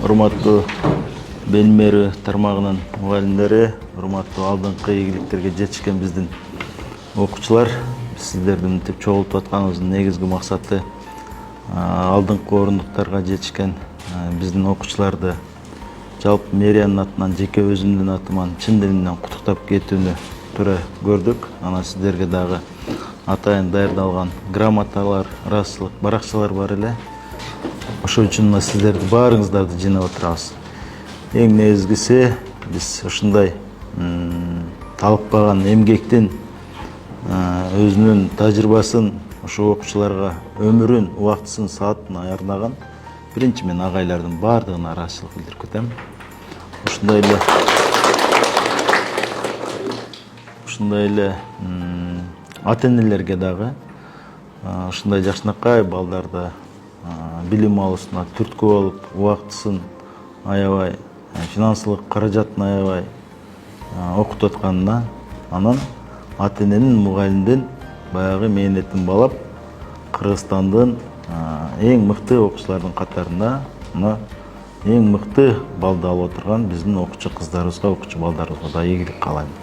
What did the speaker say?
Урматтуу Белим берүү тармагынын мугалимдери, урматтуу алдыңкы ийгиликтерге жетишкен биздин окуучулар, сиздерди мынтип чогултуп атканыбыздын негизги максаты алдыңкы орундуктарга жетишкен биздин окуучуларды жалпы мэриянын атынан, жеке өзүмдүн атыман чын дилинен куттуктап кетүүнү туура көрдүк. Анан сиздерге дагы атайын даярдалган грамоталар, ыраазычылык баракчалар бар эле. Ошол үчүн сиздерди баарыңыздарды жыйнап отурабыз. Эң негизгиси биз ушундай талыкпаган эмгектин өзүнүн тажрыйбасын ошо окуучуларга өмүрүн, убактысын, саатын аярнаган биринчи мен агайлардын баардыгына ыраазычылык билдирип кетем. Ушундай эле ата-энелерге дагы ушундай жакшынакай балдарды билим алуусуна түрткү болуп, убактысын аябай, финансылык каражатын аябай окутуп атканына, анан ата-эненин, мугалимдин баягы мээнетин баалап, Кыргызстандын эң мыкты окуучулардын катарында эң мыкты балды алып отурган биздин окуучу кыздарыбызга, окуучу балдарыбызга да ийгилик каалайм.